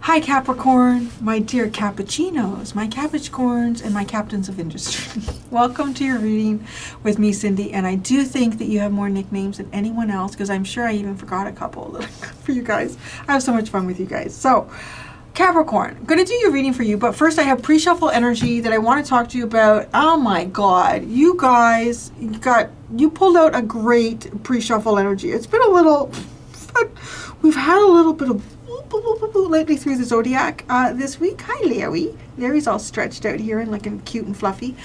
Hi Capricorn, my dear cappuccinos, my Capricorns, and my captains of industry. Welcome to your reading with me, Cindy, and I do think that you have more nicknames than anyone else because I'm sure I even forgot a couple for you guys. I have so much fun with you guys. So, Capricorn, I'm going to do your reading for you, but first I have pre-shuffle energy that I want to talk to you about. Oh my God, you guys, you pulled out a great pre-shuffle energy. It's been a little, we've had a little bit of lately through the zodiac this week. Hi Larry. Larry's all stretched out here and looking cute and fluffy.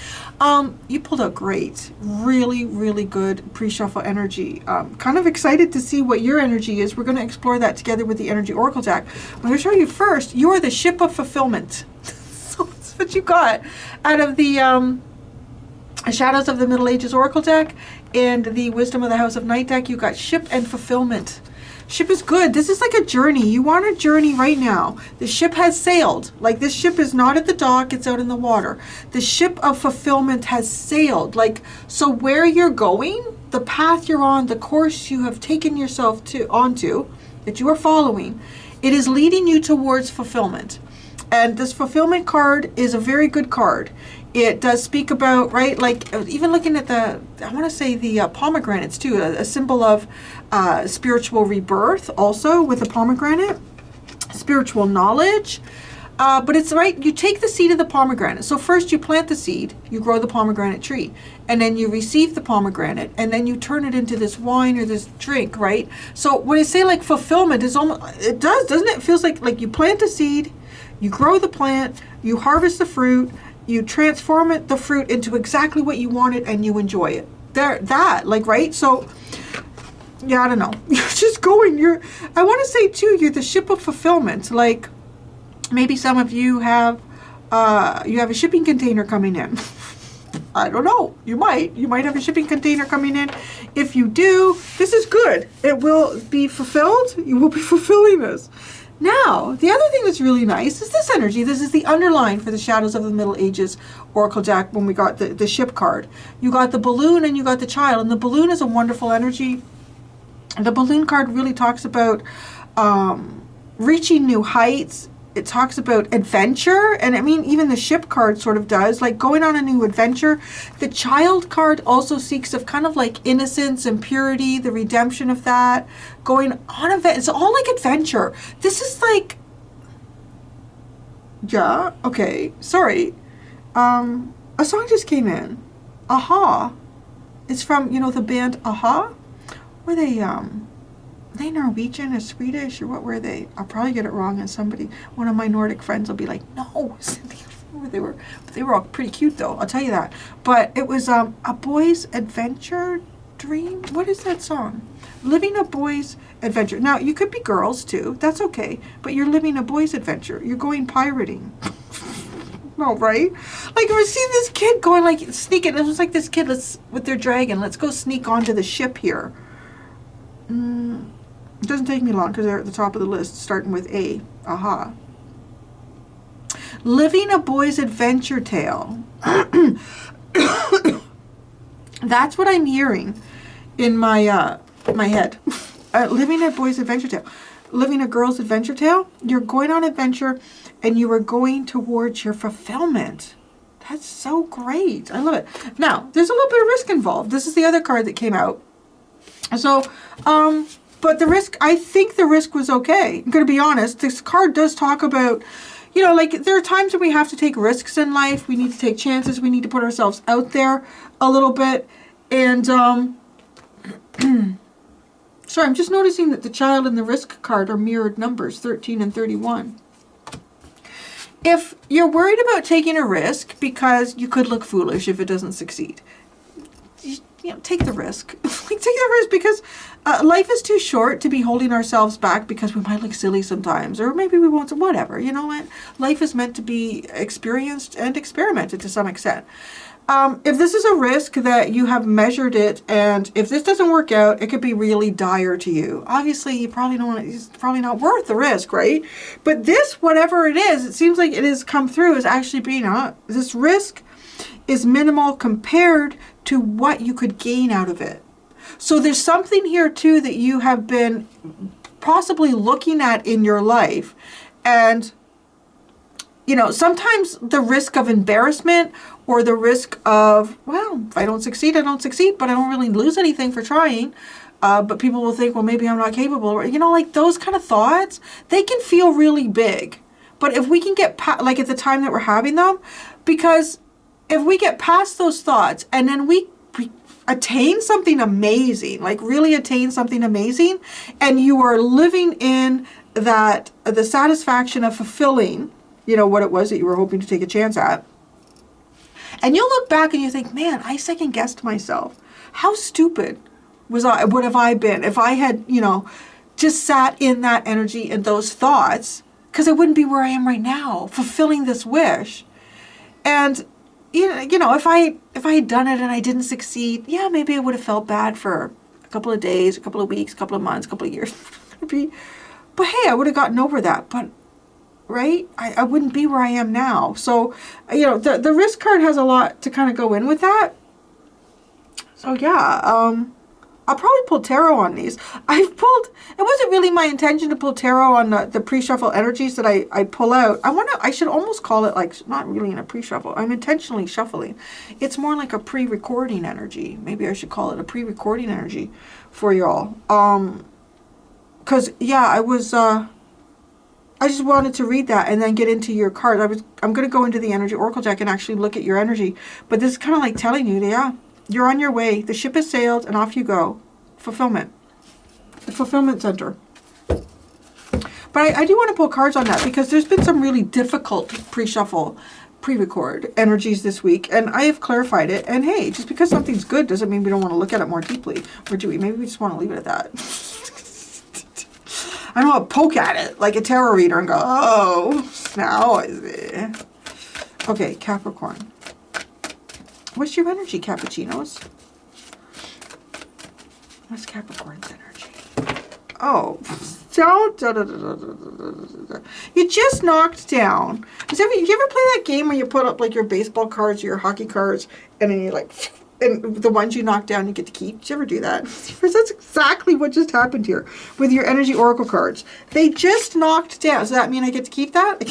You pulled out great, really good pre-shuffle energy. Kind of excited to see what your energy is. We're going to explore that together with the energy oracle deck. I'm going to show you first. You are the ship of fulfillment. So that's what you got out of the Shadows of the Middle Ages oracle deck and the Wisdom of the House of Night deck. You got ship and fulfillment. Ship is good. This is like a journey. You want a journey right now. The ship has sailed. Like, this ship is not at the dock, it's out in the water. The ship of fulfillment has sailed. Like, so where you're going, the path you're on, the course you have taken yourself onto, that you are following, it is leading you towards fulfillment. And this fulfillment card is a very good card. It does speak about, right, like even looking at I want to say the pomegranates too, a symbol of spiritual rebirth also with the pomegranate, spiritual knowledge. But it's right, you take the seed of the pomegranate. So first you plant the seed, you grow the pomegranate tree, and then you receive the pomegranate, and then you turn it into this wine or this drink, right? So when I say like fulfillment, is almost, it does, doesn't it? It feels like you plant a seed, you grow the plant, you harvest the fruit, you transform the fruit into exactly what you wanted, and you enjoy it. Right? So, yeah, I don't know. You're just going. I want to say too, you're the ship of fulfillment. Like, maybe some of you have a shipping container coming in. I don't know. You might have a shipping container coming in. If you do, this is good. It will be fulfilled. You will be fulfilling this. Now, the other thing that's really nice is this energy. This is the underline for the Shadows of the Middle Ages oracle deck when we got the ship card. You got the balloon and you got the child. And the balloon is a wonderful energy. The balloon card really talks about reaching new heights. It talks about adventure. And I mean, even the ship card sort of does, like going on a new adventure. The child card also speaks of kind of like innocence and purity, the redemption of that. Going on it's all like adventure. This is like, yeah, okay, sorry. A song just came in. Aha. It's from, the band Aha. Were they Norwegian or Swedish or what were they? I'll probably get it wrong, and one of my Nordic friends will be like, no, Cindy, they were all pretty cute though, I'll tell you that. But it was A Boy's Adventure Dream. What is that song? Living a Boy's Adventure. Now, you could be girls too, that's okay, but you're living a boy's adventure. You're going pirating. No, right? Like, we're seeing this kid going like sneaking. It was like this kid, with their dragon, let's go sneak onto the ship here. It doesn't take me long because they're at the top of the list, starting with A. Aha. Living a Boy's Adventure Tale. That's what I'm hearing in my head. Living a Boy's Adventure Tale. Living a girl's adventure tale. You're going on adventure and you are going towards your fulfillment. That's so great. I love it. Now, there's a little bit of risk involved. This is the other card that came out. So, but the risk, I think the risk was okay. I'm going to be honest. This card does talk about, like there are times when we have to take risks in life. We need to take chances. We need to put ourselves out there a little bit. And, sorry, I'm just noticing that the child and the risk card are mirrored numbers, 13 and 31. If you're worried about taking a risk because you could look foolish if it doesn't succeed, take the risk. Take the risk because life is too short to be holding ourselves back because we might look silly sometimes, or maybe we won't, whatever. You know what? Life is meant to be experienced and experimented to some extent. If this is a risk that you have measured it, and if this doesn't work out, it could be really dire to you. Obviously, you probably don't want it's probably not worth the risk, right? But this, whatever it is, it seems like it has come through as actually being this risk is minimal compared to what you could gain out of it. So there's something here too that you have been possibly looking at in your life And, you know, sometimes the risk of embarrassment or the risk of, well, if I don't succeed, I don't succeed, but I don't really lose anything for trying. But people will think, well, maybe I'm not capable. You know, like those kind of thoughts, they can feel really big. But if we can get like at the time that we're having them, because if we get past those thoughts and then we attain something amazing, like really attain something amazing, and you are living in that, the satisfaction of fulfilling, you know, what it was that you were hoping to take a chance at. And you'll look back and you think, man, I second guessed myself. How stupid would have I been if I had, you know, just sat in that energy and those thoughts, because I wouldn't be where I am right now, fulfilling this wish. And, you know, if I had done it and I didn't succeed, yeah, maybe I would have felt bad for a couple of days, a couple of weeks, a couple of months, a couple of years. But hey, I would have gotten over that. But, right, I wouldn't be where I am now. So, you know, the risk card has a lot to kind of go in with that. So, yeah, I'll probably pull tarot on these. It wasn't really my intention to pull tarot on the pre-shuffle energies that I pull out. I should almost call it like, not really in a pre-shuffle. I'm intentionally shuffling. It's more like a pre-recording energy. Maybe I should call it a pre-recording energy for y'all. Cause yeah, I just wanted to read that and then get into your cards. I'm going to go into the energy oracle deck and actually look at your energy. But this is kind of like telling you, yeah, you're on your way. The ship has sailed and off you go. Fulfillment. The fulfillment center. But I do want to pull cards on that because there's been some really difficult pre-shuffle, pre-record energies this week. And I have clarified it. And hey, just because something's good doesn't mean we don't want to look at it more deeply. Or do we? Maybe we just want to leave it at that. I don't want to poke at it like a tarot reader and go, oh, now I see. Okay, Capricorn. What's your energy, Cappuccinos? What's Capricorn's energy? Oh, you just knocked down. You ever play that game where you put up like your baseball cards or your hockey cards and then you like, and the ones you knock down you get to keep? Did you ever do that? That's exactly what just happened here with your energy oracle cards. They just knocked down. Does that mean I get to keep that?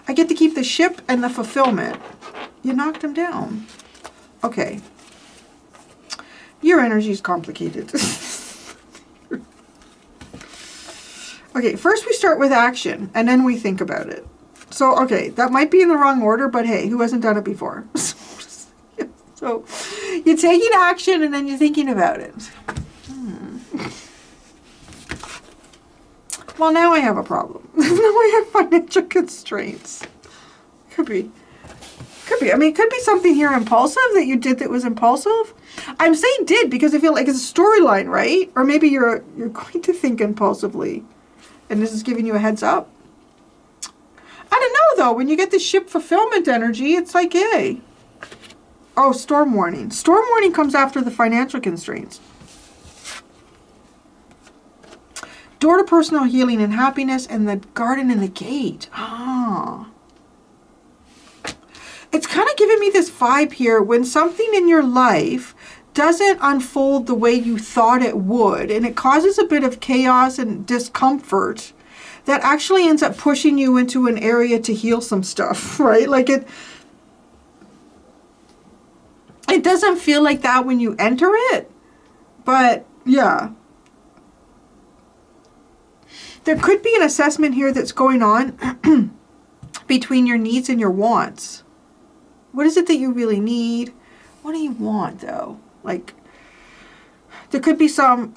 I get to keep the ship and the fulfillment. You knocked them down. Okay. Your energy is complicated. Okay, first we start with action, and then we think about it. So, okay, that might be in the wrong order, but hey, who hasn't done it before? So, you're taking action, and then you're thinking about it. Well, now I have a problem. Now I have financial constraints. Could be. I mean, it could be something here impulsive that you did that was impulsive. I'm saying did because I feel like it's a storyline, right? Or maybe you're going to think impulsively. And this is giving you a heads up. I don't know, though. When you get the ship fulfillment energy, it's like, yay. Oh, storm warning. Storm warning comes after the financial constraints. Door to personal healing and happiness and the garden and the gate. Ah. It's kind of giving me this vibe here when something in your life doesn't unfold the way you thought it would, and it causes a bit of chaos and discomfort that actually ends up pushing you into an area to heal some stuff, right? Like it doesn't feel like that when you enter it, but yeah. There could be an assessment here that's going on between your needs and your wants. What is it that you really need? What do you want, though? Like, there could be some,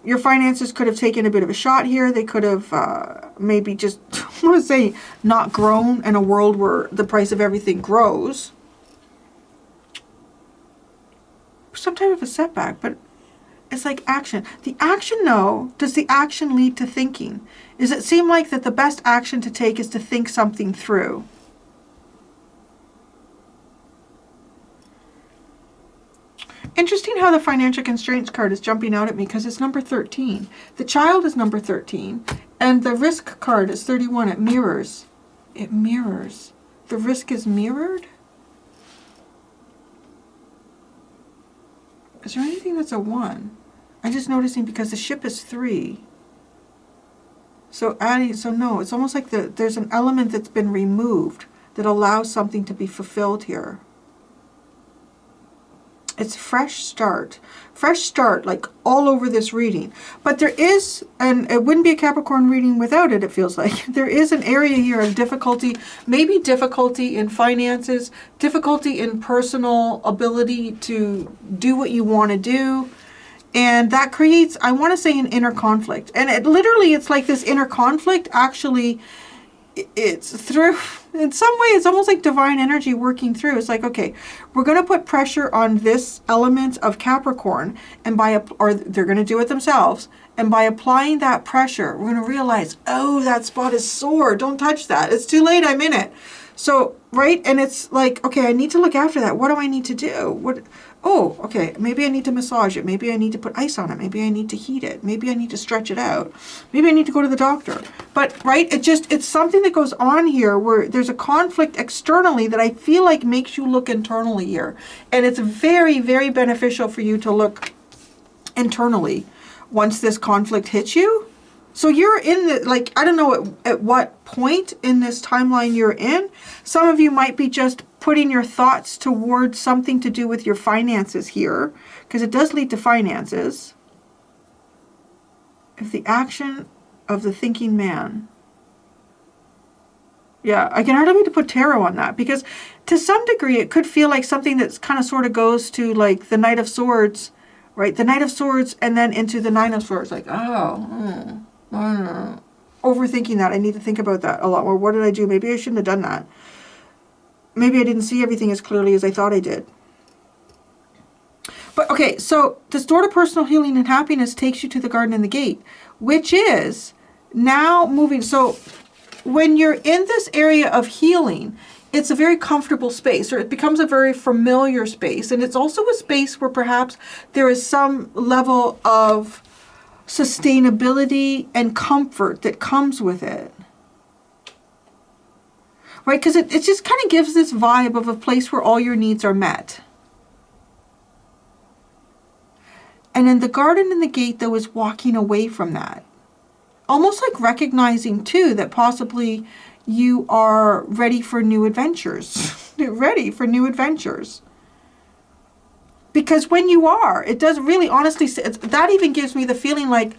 your finances could have taken a bit of a shot here. They could have maybe just, I want to say, not grown in a world where the price of everything grows. Some type of a setback, but it's like action. The action, though, does the action lead to thinking? Does it seem like that the best action to take is to think something through? Interesting how the financial constraints card is jumping out at me because it's number 13. The child is number 13. And the risk card is 31. It mirrors. It mirrors. The risk is mirrored? Is there anything that's a 1? I'm just noticing because the ship is 3. So adding, so no, it's almost like there's an element that's been removed that allows something to be fulfilled here. It's fresh start. Fresh start, like all over this reading. But there is, and it wouldn't be a Capricorn reading without it, it feels like. There is an area here of difficulty, maybe difficulty in finances, difficulty in personal ability to do what you want to do. And that creates, I want to say, an inner conflict. And it literally, it's like this inner conflict actually, it's through, in some way, it's almost like divine energy working through. It's like, okay, we're going to put pressure on this element of Capricorn, and or they're going to do it themselves. And by applying that pressure, we're going to realize, oh, that spot is sore. Don't touch that. It's too late. I'm in it. So, right? And it's like, okay, I need to look after that. What do I need to do? Oh, okay, maybe I need to massage it. Maybe I need to put ice on it. Maybe I need to heat it. Maybe I need to stretch it out. Maybe I need to go to the doctor. But, right, it's something that goes on here where there's a conflict externally that I feel like makes you look internally here. And it's very, very beneficial for you to look internally once this conflict hits you. So you're in the, like, I don't know at what point in this timeline you're in. Some of you might be just putting your thoughts towards something to do with your finances here, because it does lead to finances. If the action of the thinking man. Yeah, I can hardly wait to put tarot on that, because to some degree it could feel like something that's kind of sort of goes to like the Knight of Swords, right? The Knight of Swords and then into the Nine of Swords. Like, overthinking that. I need to think about that a lot more. What did I do? Maybe I shouldn't have done that. Maybe I didn't see everything as clearly as I thought I did. But okay, so this door to personal healing and happiness takes you to the Garden and the Gate, which is now moving. So when you're in this area of healing, it's a very comfortable space, or it becomes a very familiar space. And it's also a space where perhaps there is some level of sustainability and comfort that comes with it. Right? Because it just kind of gives this vibe of a place where all your needs are met. And then the Garden and the Gate, though, is walking away from that. Almost like recognizing, too, that possibly you are ready for new adventures. Ready for new adventures. Because when you are, it does really, honestly, that even gives me the feeling like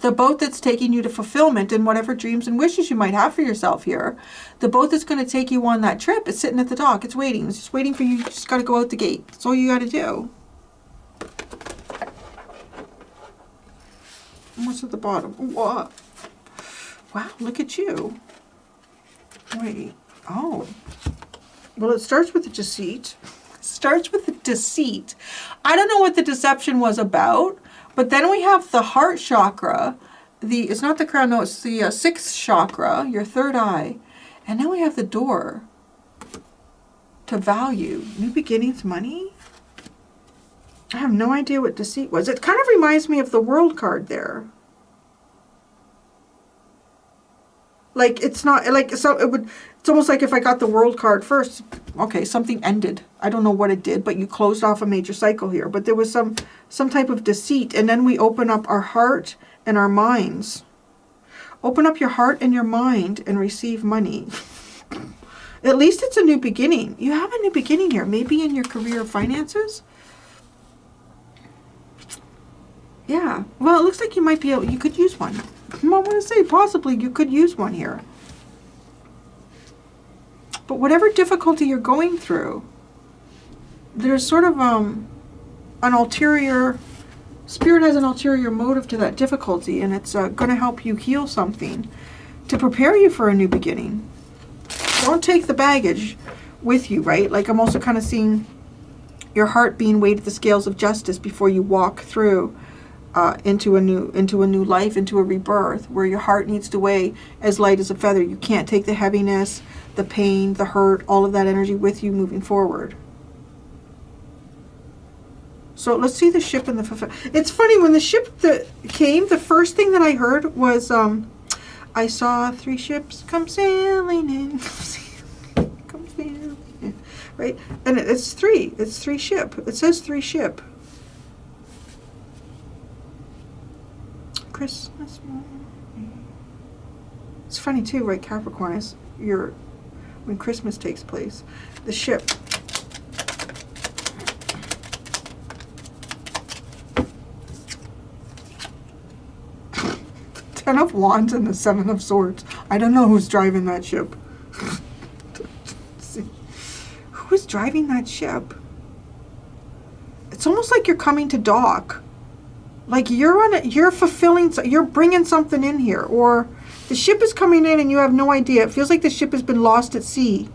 the boat that's taking you to fulfillment and whatever dreams and wishes you might have for yourself here, the boat that's going to take you on that trip is sitting at the dock. It's waiting. It's just waiting for you. You just got to go out the gate. That's all you got to do. And what's at the bottom? What? Wow, look at you. Wait. Oh. Well, it starts with the deceit. Starts with the deceit. I don't know what the deception was about, but then we have the heart chakra. It's not the crown, no, it's the sixth chakra, your third eye. And then we have the door to value. New beginnings, money? I have no idea what deceit was. It kind of reminds me of the World card there. Like, it's not, like, so it's almost like if I got the World card first, okay, something ended. I don't know what it did, but you closed off a major cycle here. But there was some type of deceit. And then we open up our heart and our minds. Open up your heart and your mind and receive money. At least it's a new beginning. You have a new beginning here. Maybe in your career or finances. Yeah. Well, it looks like you might be able, you could use one. I want to say possibly you could use one here. But whatever difficulty you're going through, there's sort of an ulterior, Spirit has an ulterior motive to that difficulty, and it's going to help you heal something to prepare you for a new beginning. Don't take the baggage with you, right? Like, I'm also kind of seeing your heart being weighed at the scales of justice before you walk through into a new life, into a rebirth, where your heart needs to weigh as light as a feather. You can't take the heaviness, the pain, the hurt, all of that energy with you moving forward. So let's see the ship and the... It's funny, when the ship came, the first thing that I heard was, I saw 3 ships come sailing in, come sailing in, right? And it's 3 ship. It says 3 ship. Christmas morning. It's funny too, right? Capricorn is when Christmas takes place. The ship. Ten of Wands and the Seven of Swords. I don't know who's driving that ship. Who is driving that ship? It's almost like you're coming to dock. Like you're fulfilling, you're bringing something in here, or the ship is coming in and you have no idea. It feels like the ship has been lost at sea.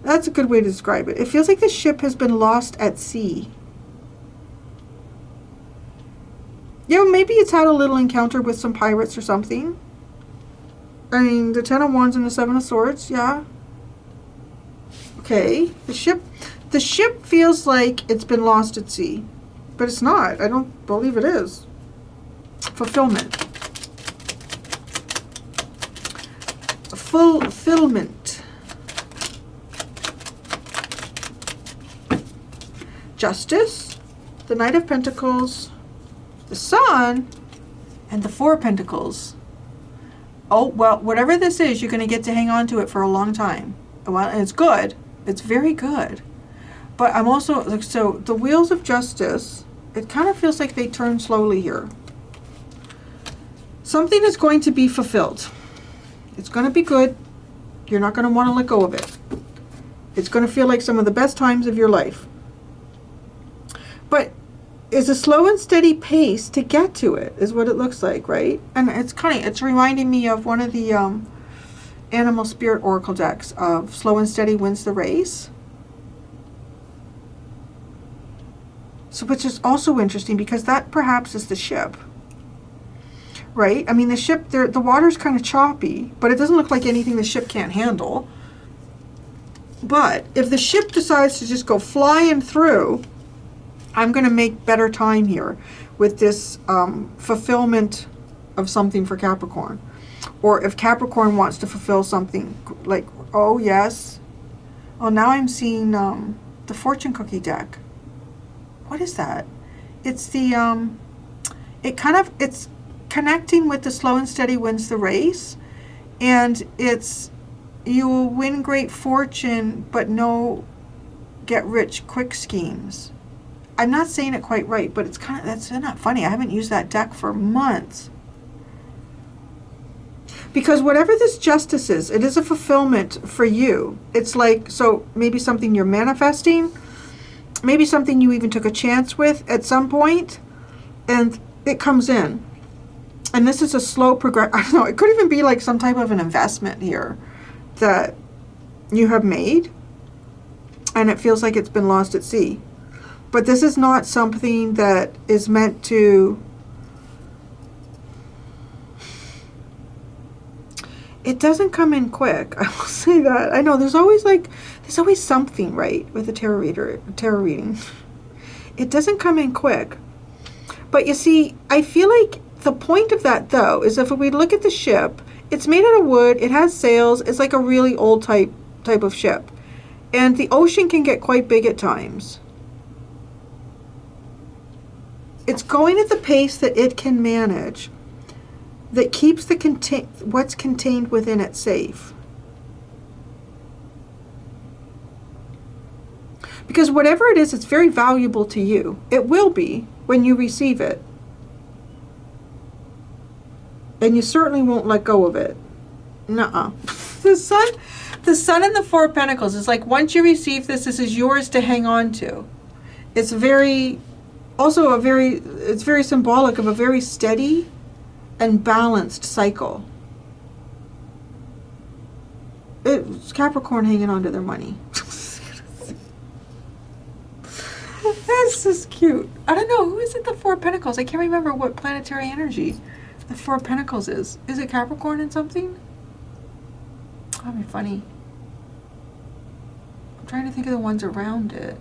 That's a good way to describe it. It feels like the ship has been lost at sea. Yeah, maybe it's had a little encounter with some pirates or something. I mean, the Ten of Wands and the Seven of Swords, yeah. Okay, the ship feels like it's been lost at sea. But it's not. I don't believe it is. Fulfillment. Fulfillment. Justice. The Knight of Pentacles. The Sun. And the Four of Pentacles. Oh, well, whatever this is, you're going to get to hang on to it for a long time. Well, and it's good. It's very good. But I'm also, so the Wheels of Justice, it kind of feels like they turn slowly here. Something is going to be fulfilled. It's going to be good. You're not going to want to let go of it. It's going to feel like some of the best times of your life. But it's a slow and steady pace to get to it, is what it looks like, right? And it's kind of, it's reminding me of one of the Animal Spirit Oracle decks of slow and steady wins the race. So, which is also interesting because that perhaps is the ship, right? I mean, the ship, the water's kind of choppy, but it doesn't look like anything the ship can't handle. But if the ship decides to just go flying through, I'm going to make better time here with this fulfillment of something for Capricorn. Or if Capricorn wants to fulfill something, like, oh yes. Oh, now I'm seeing the fortune cookie deck. What is that? It's the, it's connecting with the slow and steady wins the race. And it's, you will win great fortune, but no get rich quick schemes. I'm not saying it quite right, but it's kind of, that's not funny. I haven't used that deck for months. Because whatever this justice is, it is a fulfillment for you. It's like, so maybe something you're manifesting, maybe something you even took a chance with at some point, and it comes in. And this is a slow progress. I don't know, it could even be like some type of an investment here that you have made, and it feels like it's been lost at sea. But this is not something that is meant to, it doesn't come in quick. I will say that. I know there's always something, right, with a tarot reading. It doesn't come in quick. But you see, I feel like the point of that, though, is if we look at the ship, it's made out of wood, it has sails, it's like a really old type of ship. And the ocean can get quite big at times. It's going at the pace that it can manage, that keeps the what's contained within it safe. Because whatever it is, it's very valuable to you. It will be when you receive it. And you certainly won't let go of it. Nuh-uh. The sun and the Four of Pentacles is like, once you receive this, this is yours to hang on to. It's very, also it's very symbolic of a very steady and balanced cycle. It's Capricorn hanging on to their money. That's just cute. I don't know, who is it, the Four of Pentacles? I can't remember what planetary energy the Four of Pentacles is. Is it Capricorn and something? That'd be funny. I'm trying to think of the ones around it.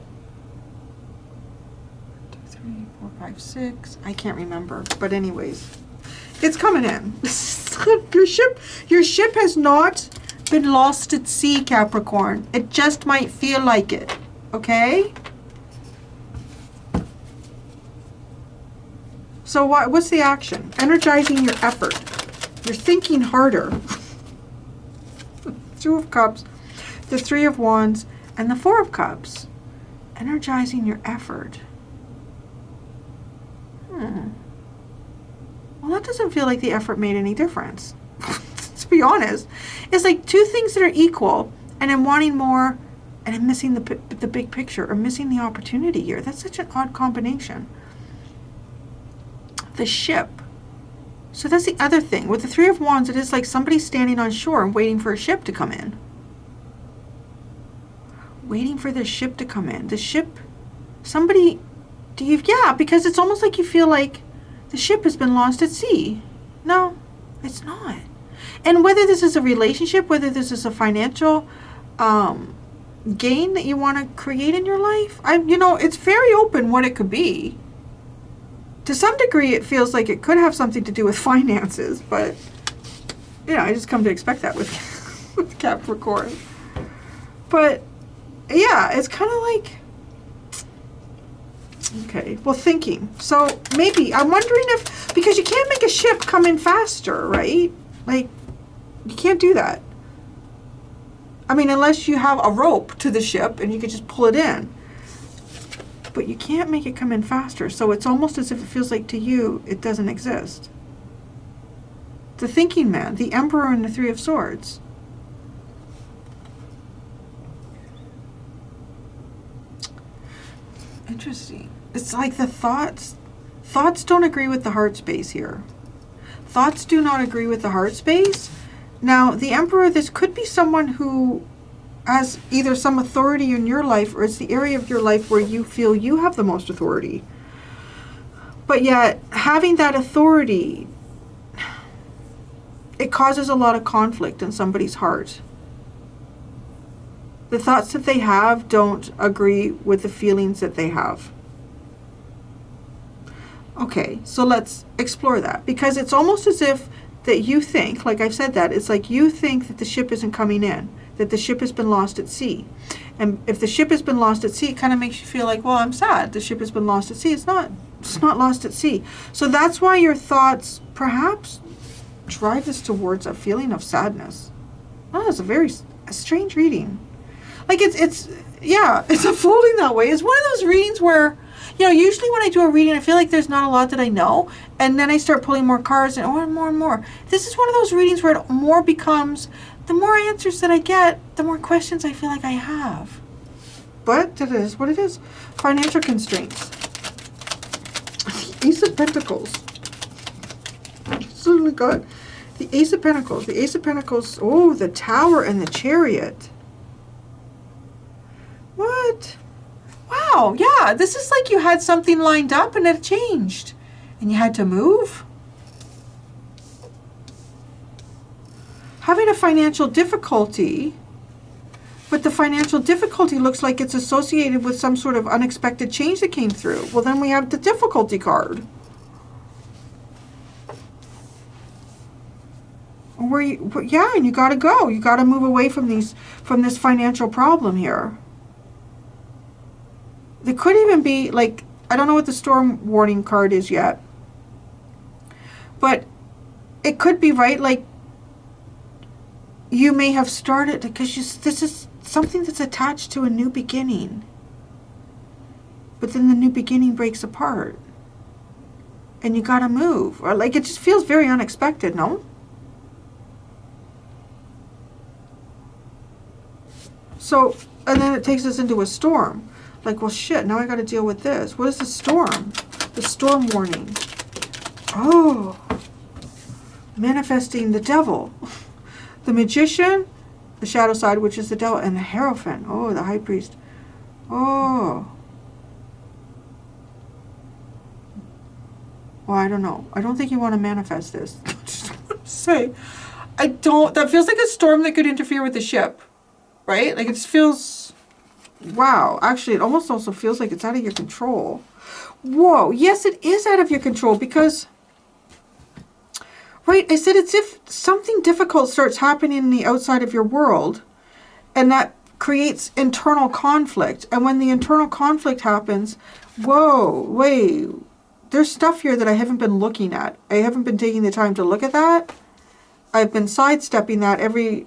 1, 2, 3, 4, 5, 6. I can't remember. But anyways, it's coming in. Your ship has not been lost at sea, Capricorn. It just might feel like it. Okay? So what's the action? Energizing your effort. You're thinking harder. Two of Cups, the Three of Wands, and the Four of Cups. Energizing your effort. Well, that doesn't feel like the effort made any difference. To be honest. It's like two things that are equal, and I'm wanting more, and I'm missing the big picture, or missing the opportunity here. That's such an odd combination. The ship. So that's the other thing. With the Three of Wands, it is like somebody standing on shore and waiting for a ship to come in. Waiting for the ship to come in. The ship, somebody, yeah, because it's almost like you feel like the ship has been lost at sea. No, it's not. And whether this is a relationship, whether this is a financial gain that you want to create in your life, it's very open what it could be. To some degree, it feels like it could have something to do with finances, but, I just come to expect that with, with Capricorn. But, yeah, it's kind of like, okay, well, thinking. So, maybe, I'm wondering if, because you can't make a ship come in faster, right? Like, you can't do that. I mean, unless you have a rope to the ship and you could just pull it in. But you can't make it come in faster. So it's almost as if it feels like to you, it doesn't exist. The thinking man, the Emperor and the Three of Swords. Interesting. It's like the thoughts don't agree with the heart space here. Thoughts do not agree with the heart space. Now, the Emperor, this could be someone who has either some authority in your life, or it's the area of your life where you feel you have the most authority. But yet, having that authority, it causes a lot of conflict in somebody's heart. The thoughts that they have don't agree with the feelings that they have. Okay, so let's explore that, because it's almost as if that you think, like I've said that, it's like you think that the ship isn't coming in, that the ship has been lost at sea. And if the ship has been lost at sea, it kind of makes you feel like, well, I'm sad. The ship has been lost at sea. It's not lost at sea. So that's why your thoughts perhaps drive us towards a feeling of sadness. Oh, it's a strange reading. Like it's unfolding that way. It's one of those readings where, usually when I do a reading, I feel like there's not a lot that I know. And then I start pulling more cards and more and more. This is one of those readings where it more becomes, the more answers that I get, the more questions I feel like I have. But it is what it is. Financial constraints. The Ace of Pentacles. So we got the Ace of Pentacles. The Ace of Pentacles. Oh, the Tower and the Chariot. What? Wow, yeah. This is like you had something lined up and it changed. And you had to move. Having a financial difficulty, but the financial difficulty looks like it's associated with some sort of unexpected change that came through. Well, then we have the difficulty card. And you got to go. You got to move away from this financial problem here. There could even be, like, I don't know what the storm warning card is yet, but it could be, right, like, you may have started, because this is something that's attached to a new beginning. But then the new beginning breaks apart. And you gotta move. Or like, it just feels very unexpected, no? So, and then it takes us into a storm. Like, well, shit, now I gotta deal with this. What is the storm? The storm warning. Oh. Manifesting the devil. The Magician, the shadow side, which is the devil, and the Hierophant. Oh, the High Priest. Oh. Well, I don't know. I don't think you want to manifest this. I just want to say, that feels like a storm that could interfere with the ship, right? Like, it just feels, wow. Actually, it almost also feels like it's out of your control. Whoa. Yes, it is out of your control because, right, I said it's if something difficult starts happening in the outside of your world, and that creates internal conflict. And when the internal conflict happens, whoa, wait, there's stuff here that I haven't been looking at. I haven't been taking the time to look at that. I've been sidestepping that every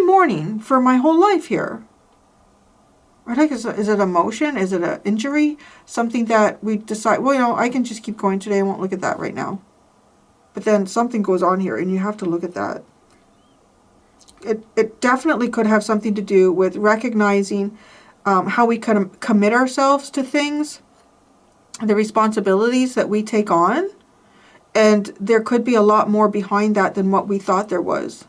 morning for my whole life here. Right? Like, is it emotion? Is it an injury? Something that we decide, well, you know, I can just keep going today. I won't look at that right now. But then something goes on here and you have to look at that. It definitely could have something to do with recognizing how we commit ourselves to things, the responsibilities that we take on. And there could be a lot more behind that than what we thought there was.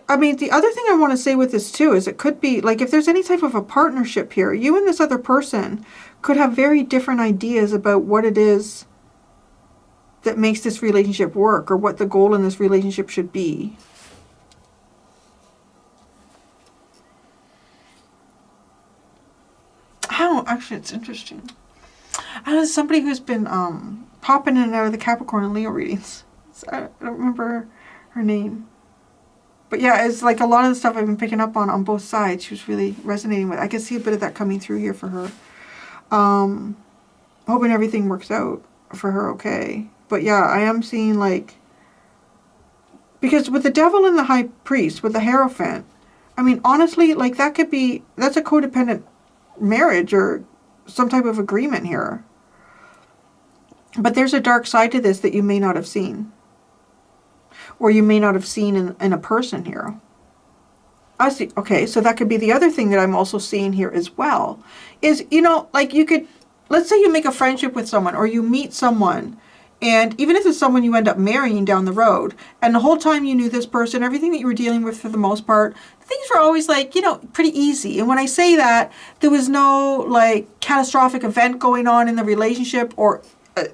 I mean, the other thing I want to say with this too is it could be, like, if there's any type of a partnership here, you and this other person could have very different ideas about what it is that makes this relationship work, or what the goal in this relationship should be. Oh, actually, it's interesting. I know somebody who's been popping in and out of the Capricorn and Leo readings. So I don't remember her name. But yeah, it's like a lot of the stuff I've been picking up on both sides, she was really resonating with. I can see a bit of that coming through here for her. Hoping everything works out for her okay. But yeah, I am seeing, like, because with the Devil and the High Priest, with the Hierophant, I mean, honestly, like, that's a codependent marriage or some type of agreement here. But there's a dark side to this that you may not have seen. Or you may not have seen in a person here. I see. Okay, so that could be the other thing that I'm also seeing here as well. Is, you know, like, you could, let's say you make a friendship with someone, or you meet someone, and even if it's someone you end up marrying down the road, and the whole time you knew this person, everything that you were dealing with for the most part, things were always, like, you know, pretty easy. And when I say that, there was no, like, catastrophic event going on in the relationship, or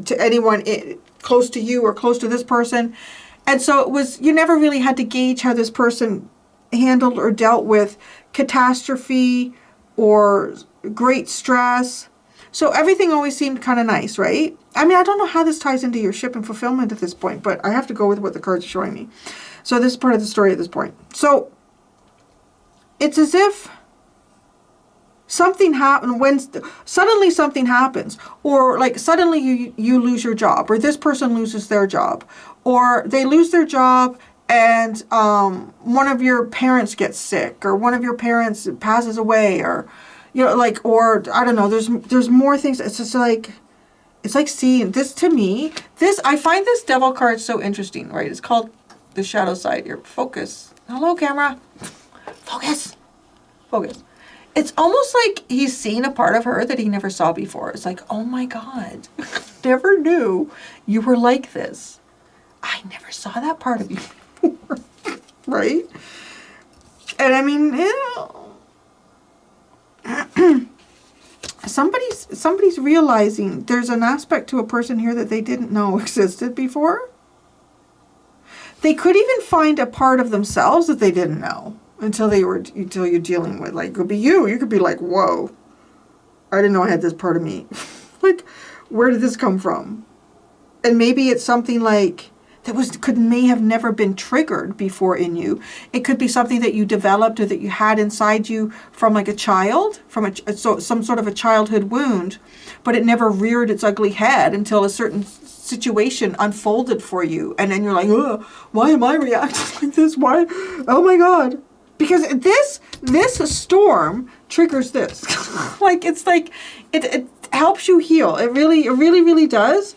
to anyone close to you or close to this person. And so it was, you never really had to gauge how this person handled or dealt with catastrophe or great stress. So everything always seemed kind of nice, right? I mean, I don't know how this ties into your ship and fulfillment at this point, but I have to go with what the cards are showing me. So this is part of the story at this point. So it's as if something happened when suddenly something happens, or like suddenly you lose your job, or this person loses their job, or they lose their job and one of your parents gets sick, or one of your parents passes away, or, you know, like, or I don't know, there's more things. It's just like, it's like seeing this. To me, I find this Devil card so interesting, right? It's called the shadow side here. Focus. Hello, camera. Focus. Focus. It's almost like he's seen a part of her that he never saw before. It's like, oh my God, never knew you were like this. I never saw that part of you before. Right? And I mean, you know, somebody's realizing there's an aspect to a person here that they didn't know existed before. They could even find a part of themselves that they didn't know. Until you're dealing with, like, it could be you. You could be like, whoa, I didn't know I had this part of me. Like, where did this come from? And maybe it's something like that may have never been triggered before in you. It could be something that you developed or that you had inside you from, like, a child, so some sort of a childhood wound, but it never reared its ugly head until a certain situation unfolded for you, and then you're like, oh, why am I reacting like this? Why? Oh my God. Because this storm triggers this. Like, it's like, it helps you heal. It really does.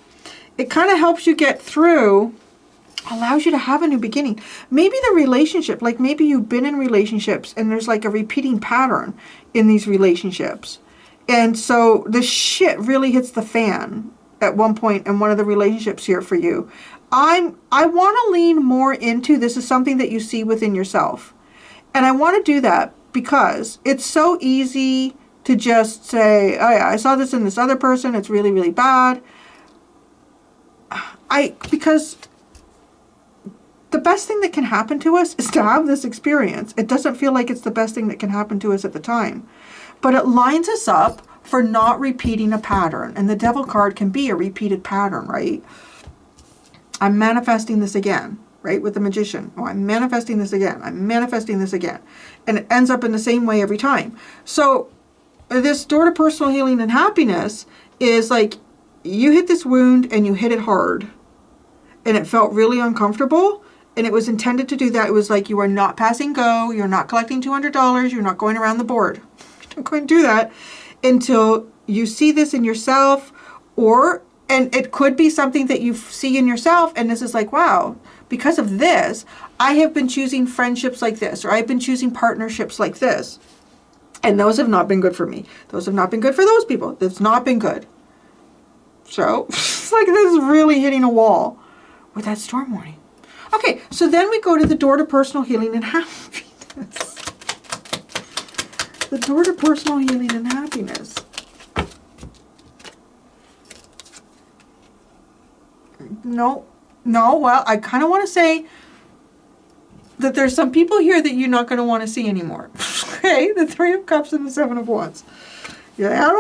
It kind of helps you get through, allows you to have a new beginning. Maybe the relationship, like maybe you've been in relationships and there's like a repeating pattern in these relationships. And so the shit really hits the fan at one point in one of the relationships here for you. I want to lean more into, this is something that you see within yourself. And I want to do that because it's so easy to just say, oh yeah, I saw this in this other person. It's really bad. Because the best thing that can happen to us is to have this experience. It doesn't feel like it's the best thing that can happen to us at the time. But it lines us up for not repeating a pattern. And the Devil card can be a repeated pattern, right? I'm manifesting this again. Right, with the Magician. Oh, I'm manifesting this again. I'm manifesting this again. And it ends up in the same way every time. So this door to personal healing and happiness is like you hit this wound and you hit it hard. And it felt really uncomfortable. And it was intended to do that. It was like you are not passing go. You're not collecting $200. You're not going around the board. You're not going to do that until you see this in yourself. And it could be something that you see in yourself. And this is like, wow, because of this, I have been choosing friendships like this. Or I've been choosing partnerships like this. And those have not been good for me. Those have not been good for those people. That's not been good. So it's like this is really hitting a wall with that storm warning. Okay, so then we go to the door to personal healing and happiness. The door to personal healing and happiness. No, well, I kind of want to say that there's some people here that you're not going to want to see anymore. Okay, the Three of Cups and the Seven of Wands. Yeah,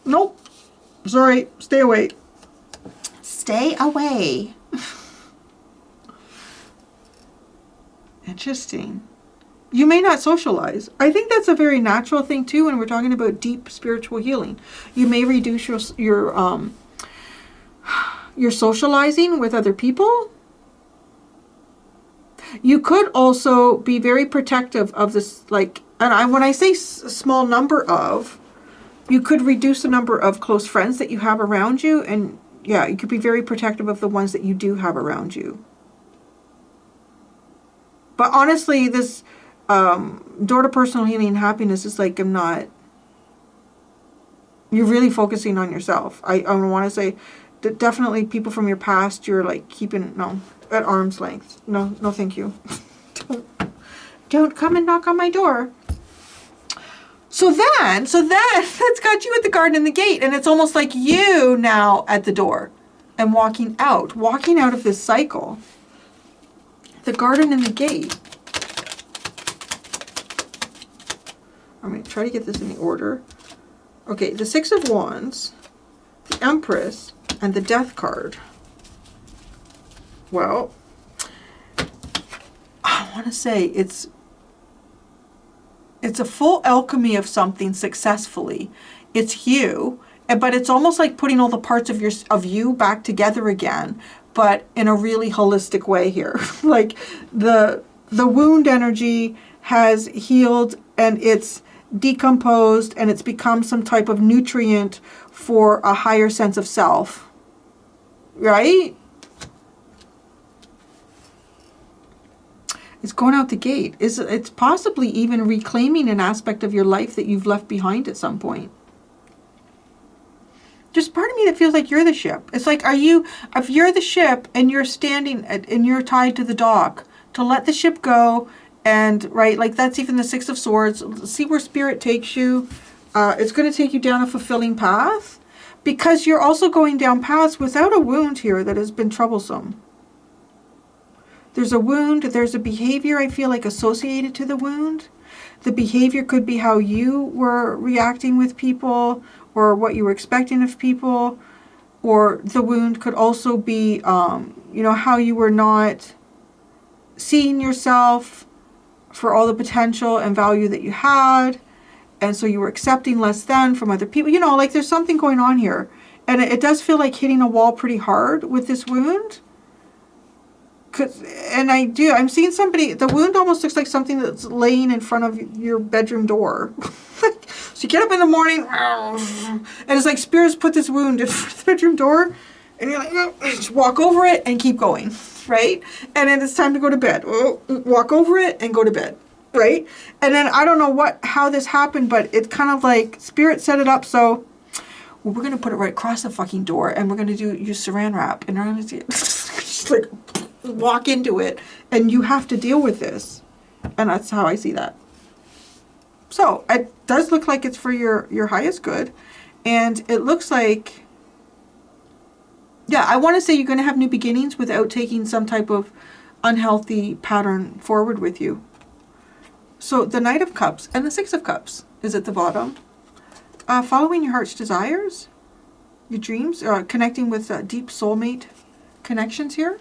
nope. Sorry, stay away. Stay away. Interesting. You may not socialize. I think that's a very natural thing too when we're talking about deep spiritual healing. You may reduce your socializing with other people. You could also be very protective of this, like, and when I say small number of, you could reduce the number of close friends that you have around you, and yeah, you could be very protective of the ones that you do have around you. But honestly, this door to personal healing and happiness is like, you're really focusing on yourself. I want to say that definitely people from your past, you're like keeping, at arm's length. No, thank you. Don't come and knock on my door. So that's got you at the garden and the gate. And it's almost like you now at the door and walking out of this cycle. The garden and the gate. I'm going to try to get this in the order. Okay, the Six of Wands, the Empress, and the Death card. Well, I want to say it's a full alchemy of something successfully. It's you, but it's almost like putting all the parts of you back together again, but in a really holistic way here. Like the wound energy has healed and it's decomposed and it's become some type of nutrient for a higher sense of self. Right? It's going out the gate. It's possibly even reclaiming an aspect of your life that you've left behind at some point. There's part of me that feels like you're the ship. It's like, if you're the ship and you're standing and you're tied to the dock, to let the ship go, and right, like that's even the Six of Swords. See where Spirit takes you. It's going to take you down a fulfilling path, because you're also going down paths without a wound here that has been troublesome. There's a wound, there's a behavior, I feel like, associated to the wound. The behavior could be how you were reacting with people, or what you were expecting of people, or the wound could also be, how you were not seeing yourself for all the potential and value that you had, and so you were accepting less than from other people. Like there's something going on here, and it does feel like hitting a wall pretty hard with this wound. I'm seeing somebody, the wound almost looks like something that's laying in front of your bedroom door. So you get up in the morning, and it's like Spirit's put this wound in front of the bedroom door, and you're like, just walk over it and keep going, right? And then it's time to go to bed. Walk over it and go to bed, right? And then I don't know how this happened, but it's kind of like Spirit set it up so, we're going to put it right across the fucking door, and we're going to use saran wrap, and we're going to just like walk into it, and you have to deal with this. And that's how I see that. So it does look like it's for your highest good, and it looks like, yeah, I want to say you're going to have new beginnings without taking some type of unhealthy pattern forward with you. So the Knight of Cups and the Six of Cups is at the bottom. Following your heart's desires, your dreams, connecting with deep soulmate connections here.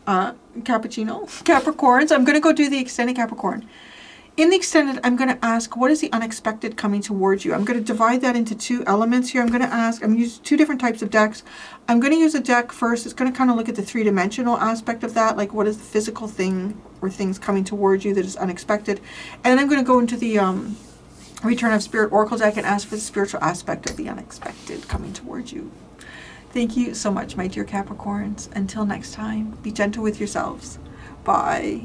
Capricorns. I'm going to go do the extended Capricorn. In the extended, I'm going to ask, what is the unexpected coming towards you? I'm going to divide that into 2 elements here. I'm going to use 2 different types of decks. I'm going to use a deck first. It's going to kind of look at the 3-dimensional aspect of that, like what is the physical thing or things coming towards you that is unexpected. And then I'm going to go into the Return of Spirit Oracle deck and ask for the spiritual aspect of the unexpected coming towards you. Thank you so much, my dear Capricorns. Until next time, be gentle with yourselves. Bye.